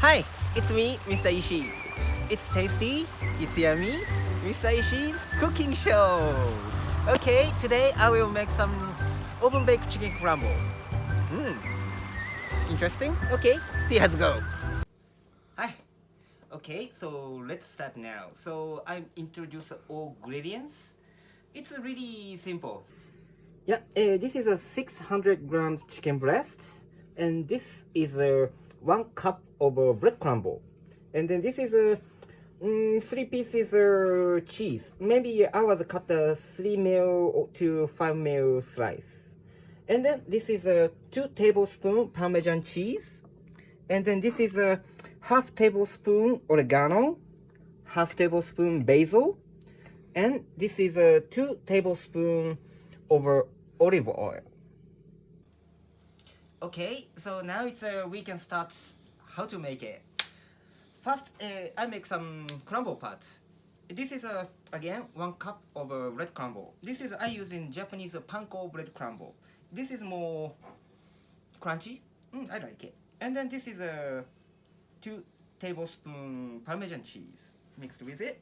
Hi, it's me, Mr. Ishii. It's tasty, it's yummy, Mr. Ishii's cooking show. Okay, today I will make some oven baked chicken crumble. Hmm, interesting? Okay, see us go. Hi. Okay, so let's start now. So I introduce all ingredients. It's really simple. Yeah, this is a 600 grams chicken breast, and this is a 1 cup of bread crumble, and then this is a 3 pieces cheese. Maybe I was cut a 3 mil to 5 mil slice, and then this is a 2 tablespoon Parmesan cheese, and then this is a half tablespoon oregano, half tablespoon basil, and this is a 2 tablespoon of olive oil. Okay, so now we can start how to make it. First, I make some crumble parts. This is again 1 cup of bread crumble. This is I use in Japanese panko bread crumble. This is more crunchy. I like it. And then this is a 2 tablespoon Parmesan cheese mixed with it.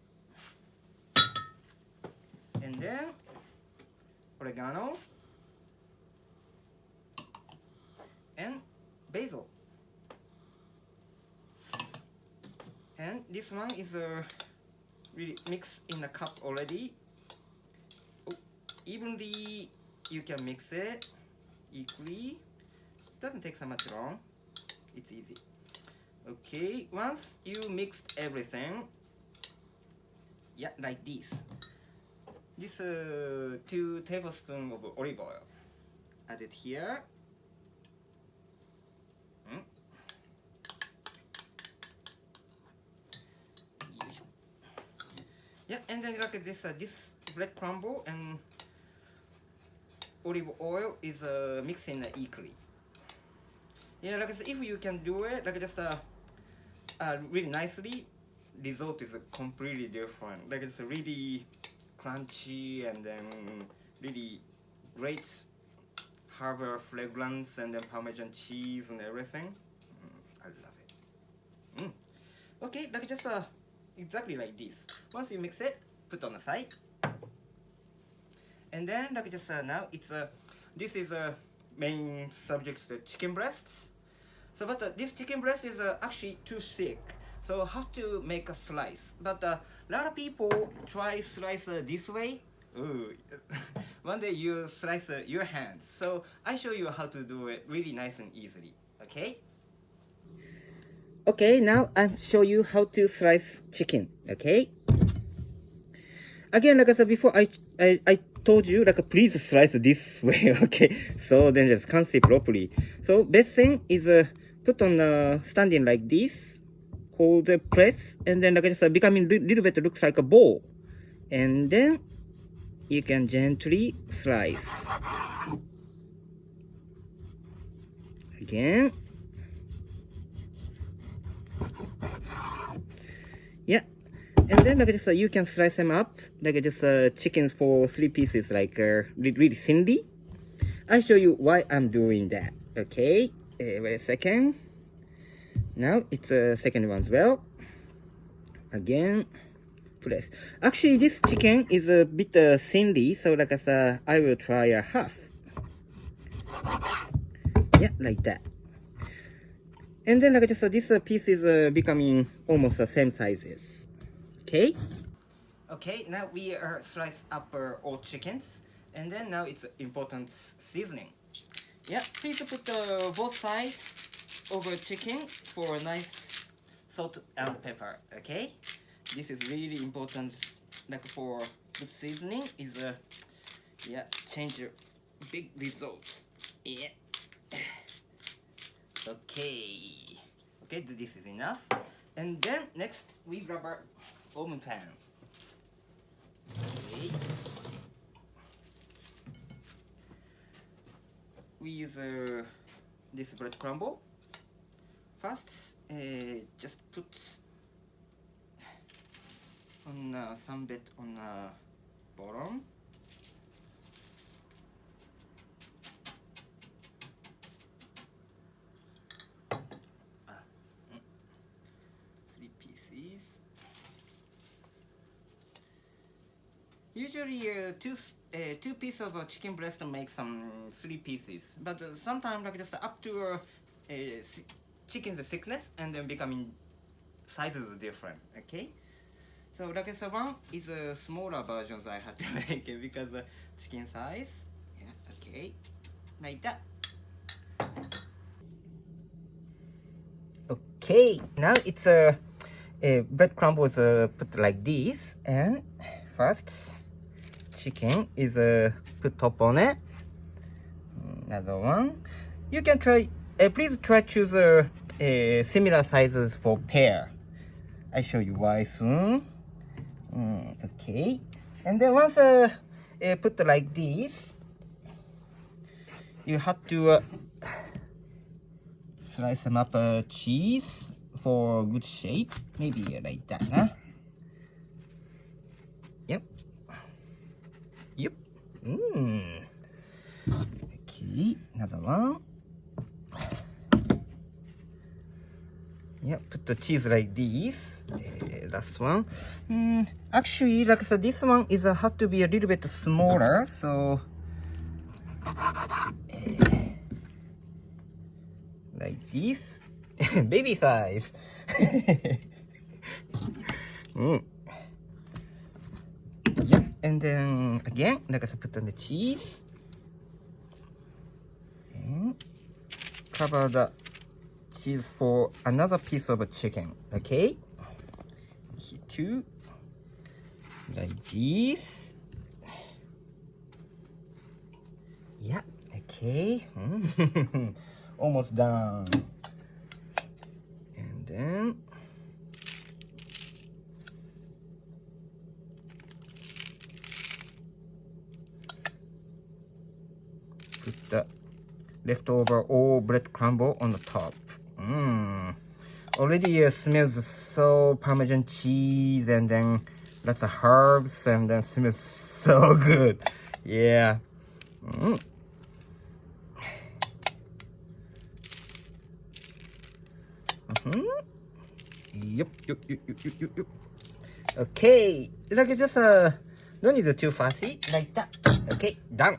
And then oregano and basil. And this one is really mixed in a cup already. Evenly you can mix it equally. Doesn't take so much long. It's easy. Okay, once you mixed everything, yeah, like this. This 2 tablespoons of olive oil added here. Yeah, and then like this bread crumble and olive oil is mixing equally. Yeah, like I said, if you can do it, like just really nicely, result is completely different. Like it's really crunchy and then really great harbor fragrance and then Parmesan cheese and everything. I love it. Okay, like just exactly like this. Once you mix it, put on the side. And then like just now it's this is main subject, the chicken breasts. So but this chicken breast is actually too thick, so how to make a slice. But a lot of people try slice this way. Ooh. One day you slice your hands. So I show you how to do it really nice and easily. Okay? Okay, now I'll show you how to slice chicken. Okay? Again, like I said before, I told you, like, please slice this way, okay? So then just can't see properly. So best thing is put on standing like this, hold the press, and then like just becoming little bit looks like a bowl, and then you can gently slice. Again. Yeah. And then like just you can slice them up like just chickens for 3 pieces, like really thinly. I'll show you why I'm doing that. Okay, wait a second. Now it's a second one as well. Again, press. Actually, this chicken is a bit thinly, so like I will try a half. Yeah, like that. And then like just this piece is becoming almost the same sizes. Okay. Okay, now we are sliced up all chickens, and then now it's important seasoning. Yeah, please put both sides of a chicken for a nice salt and pepper. Okay, this is really important. Like for the seasoning is yeah, change your big results. Yeah. Okay. Okay, this is enough. And then next we grab our oven pan. Okay. We use this bread crumble. First, just put on some bit on bottom. Usually, two pieces of chicken breast make some 3 pieces, but sometimes like just up to chicken's thickness and then becoming sizes different. Okay, so like this one is a smaller versions I had to make it because the chicken size. Yeah, okay, like that. Okay, now it's a bread crumble is put like this, and first chicken is put top on it. Another one. You can try. Please try choose similar sizes for pair. I show you why soon. Okay, and then once put like this, you have to slice them up cheese for good shape. Maybe like that, huh? Yep. Yep. Okay, another one. Yeah, put the cheese like this. Last one. Actually, like I said, this one is have to be a little bit smaller, so like this, baby size. Yep, and then again, like I said, put on the cheese and cover the cheese for another piece of chicken. Okay, here too, like this. Yeah, okay. Almost done. And then put the leftover all bread crumble on the top. Already smells so Parmesan cheese, and then lots of herbs, and then smells so good. Yeah. Yep. Okay, like just don't need too fussy, like that. Okay, done.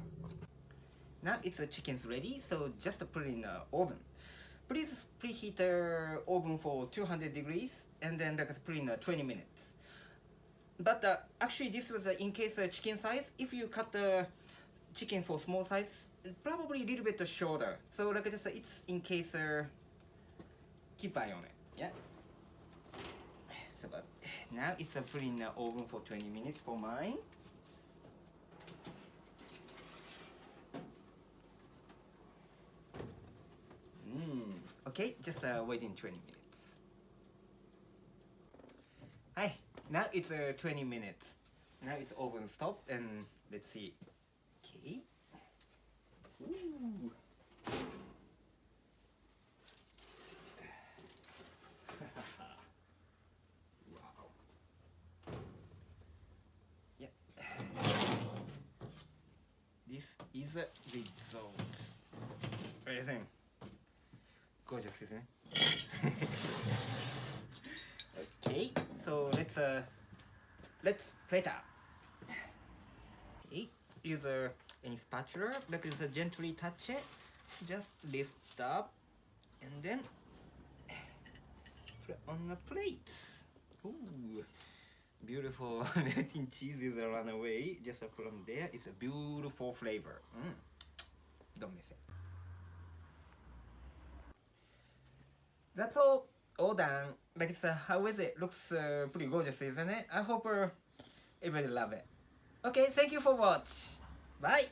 Now it's the chicken's ready, so just put it in the oven. Please preheat the oven for 200 degrees, and then like put in 20 minutes. But actually, this was in case chicken size. If you cut the chicken for small size, probably a little bit shorter. So like just it's in case keep eye on it. Yeah. So but now it's put in the oven for 20 minutes for mine. Okay, just waiting 20 minutes. Hi, now it's 20 minutes. Now it's oven stopped, and let's see. Okay. Ooh. Wow. Yeah. This is a result. What do you think? Gorgeous, isn't it? Okay, so let's plate up. Okay, use any spatula, like this, gently touch it, just lift up, and then put on the plates. Ooh, beautiful melting cheese is run away. Just put on there. It's a beautiful flavor. Don't miss it. That's all done. Like it's how is it? Looks pretty gorgeous, isn't it? I hope everybody love it. Okay, thank you for watch. Bye.